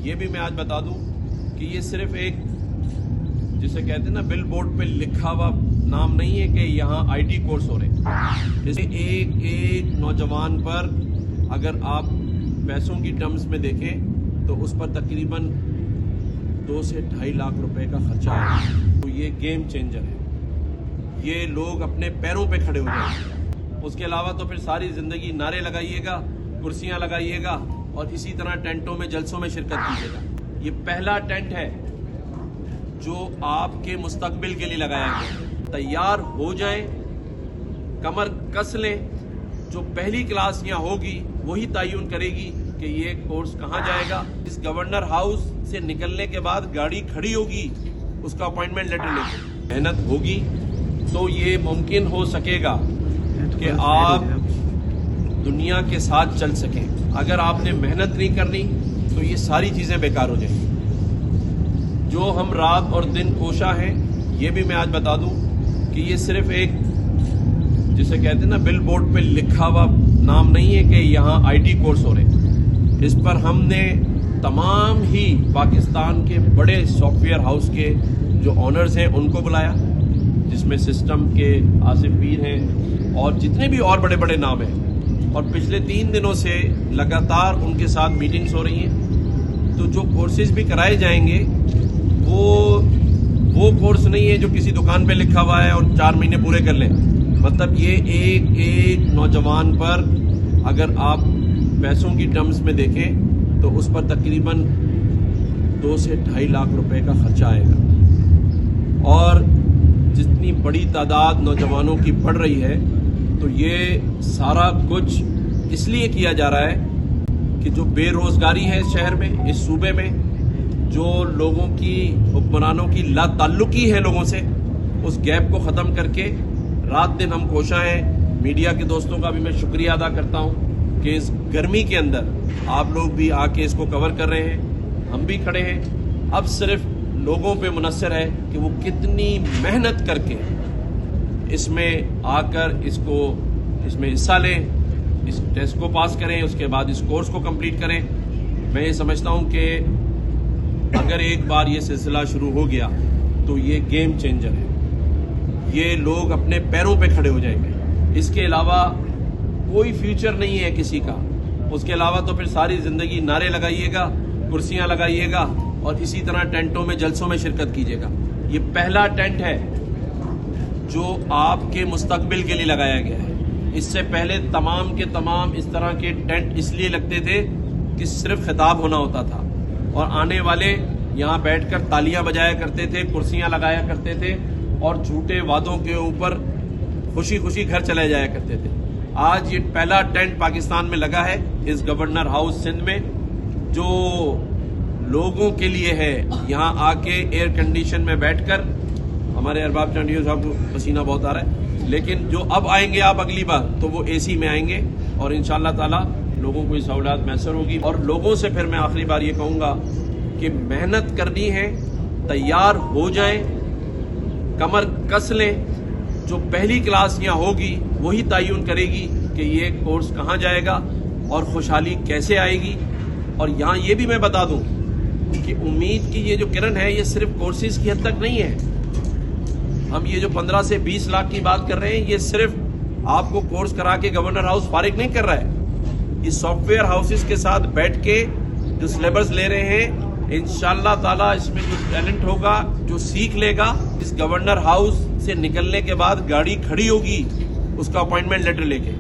یہ بھی میں آج بتا دوں کہ یہ صرف ایک جسے کہتے ہیں نا بل بورڈ پہ لکھا ہوا نام نہیں ہے کہ یہاں آئی ٹی کورس ہو رہے ہیں. اس ایک ایک نوجوان پر اگر آپ پیسوں کی ٹرمز میں دیکھیں تو اس پر تقریباً 2 سے 2.5 لاکھ روپے کا خرچہ ہے. تو یہ گیم چینجر ہے. یہ لوگ اپنے پیروں پہ کھڑے ہو جائیں گے. اس کے علاوہ تو پھر ساری زندگی نعرے لگائیے گا, کرسیاں لگائیے گا اور اسی طرح ٹینٹوں میں جلسوں میں شرکت کیجیے گا. یہ پہلا ٹینٹ ہے جو آپ کے مستقبل کے لیے لگایا گیا. تیار ہو جائیں, کمر کس لیں. جو پہلی کلاس یہاں ہوگی وہی تعین کرے گی کہ یہ کورس کہاں جائے گا. اس گورنر ہاؤس سے نکلنے کے بعد گاڑی کھڑی ہوگی, اس کا اپوائنٹمنٹ لیٹر لے کے محنت ہوگی تو یہ ممکن ہو سکے گا کہ آپ دنیا کے ساتھ چل سکیں. اگر آپ نے محنت نہیں کرنی تو یہ ساری چیزیں بیکار ہو جائیں گی. جو ہم رات اور دن کوشاں ہیں, یہ بھی میں آج بتا دوں کہ یہ صرف ایک جسے کہتے ہیں نا بل بورڈ پہ لکھا ہوا نام نہیں ہے کہ یہاں آئی ٹی کورس ہو رہے ہیں. اس پر ہم نے تمام ہی پاکستان کے بڑے سافٹ ویئر ہاؤس کے جو آنرز ہیں ان کو بلایا, جس میں سسٹم کے آصف پیر ہیں اور جتنے بھی اور بڑے بڑے نام ہیں. اور پچھلے 3 دنوں سے لگاتار ان کے ساتھ میٹنگز ہو رہی ہیں. تو جو کورسز بھی کرائے جائیں گے وہ کورس نہیں ہے جو کسی دکان پہ لکھا ہوا ہے اور 4 مہینے پورے کر لیں. مطلب یہ ایک ایک نوجوان پر اگر آپ پیسوں کی ٹرمز میں دیکھیں تو اس پر تقریباً 2 سے 2.5 لاکھ روپے کا خرچہ آئے گا. اور جتنی بڑی تعداد نوجوانوں کی بڑھ رہی ہے تو یہ سارا کچھ اس لیے کیا جا رہا ہے کہ جو بے روزگاری ہے اس شہر میں, اس صوبے میں, جو لوگوں کی حکمرانوں کی لا تعلقی ہے لوگوں سے, اس گیپ کو ختم کر کے رات دن ہم کوشاں ہیں. میڈیا کے دوستوں کا بھی میں شکریہ ادا کرتا ہوں کہ اس گرمی کے اندر آپ لوگ بھی آ کے اس کو کور کر رہے ہیں, ہم بھی کھڑے ہیں. اب صرف لوگوں پہ منحصر ہے کہ وہ کتنی محنت کر کے اس میں آ کر اس میں حصہ لیں, اس ٹیسٹ کو پاس کریں, اس کے بعد اس کورس کو کمپلیٹ کریں. میں یہ سمجھتا ہوں کہ اگر ایک بار یہ سلسلہ شروع ہو گیا تو یہ گیم چینجر ہے. یہ لوگ اپنے پیروں پہ کھڑے ہو جائیں گے. اس کے علاوہ کوئی فیوچر نہیں ہے کسی کا. اس کے علاوہ تو پھر ساری زندگی نعرے لگائیے گا, کرسیاں لگائیے گا اور اسی طرح ٹینٹوں میں جلسوں میں شرکت کیجیے گا. یہ پہلا ٹینٹ ہے جو آپ کے مستقبل کے لیے لگایا گیا ہے. اس سے پہلے تمام کے تمام اس طرح کے ٹینٹ اس لیے لگتے تھے کہ صرف خطاب ہونا ہوتا تھا اور آنے والے یہاں بیٹھ کر تالیاں بجایا کرتے تھے, کرسیاں لگایا کرتے تھے اور جھوٹے وعدوں کے اوپر خوشی خوشی گھر چلے جایا کرتے تھے. آج یہ پہلا ٹینٹ پاکستان میں لگا ہے اس گورنر ہاؤس سندھ میں, جو لوگوں کے لیے ہے. یہاں آ کے ایئر کنڈیشن میں بیٹھ کر, ہمارے ارباب چانڈیو صاحب کو پسینہ بہت آ رہا ہے, لیکن جو اب آئیں گے آپ اگلی بار تو وہ اے سی میں آئیں گے اور انشاءاللہ تعالی لوگوں کو یہ سہولت میسر ہوگی. اور لوگوں سے پھر میں آخری بار یہ کہوں گا کہ محنت کرنی ہے, تیار ہو جائیں, کمر کس لیں. جو پہلی کلاس یہاں ہوگی وہی تعین کرے گی کہ یہ کورس کہاں جائے گا اور خوشحالی کیسے آئے گی. اور یہاں یہ بھی میں بتا دوں کہ امید کی یہ جو کرن ہے یہ صرف کورسز کی حد تک نہیں ہے. ہم یہ جو 15 سے 20 لاکھ کی بات کر رہے ہیں یہ صرف آپ کو کورس کرا کے گورنر ہاؤس فارغ نہیں کر رہا ہے. یہ سافٹ ویئر ہاؤسز کے ساتھ بیٹھ کے جو سلیبس لے رہے ہیں, انشاءاللہ تعالیٰ اس میں جو ٹیلنٹ ہوگا, جو سیکھ لے گا, اس گورنر ہاؤس سے نکلنے کے بعد گاڑی کھڑی ہوگی اس کا اپوائنٹمنٹ لیٹر لے کے.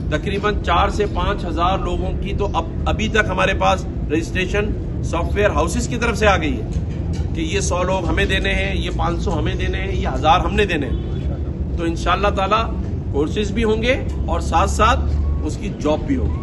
تقریباً 4 سے 5 ہزار لوگوں کی تو ابھی تک ہمارے پاس رجسٹریشن سافٹ ویئر ہاؤسز کی طرف سے آ گئی ہے کہ یہ 100 لوگ ہمیں دینے ہیں, یہ 500 ہمیں دینے ہیں, یہ 1000 ہم نے دینے ہیں. تو انشاءاللہ تعالیٰ کورسز بھی ہوں گے اور ساتھ ساتھ اس کی جاب بھی ہوگی.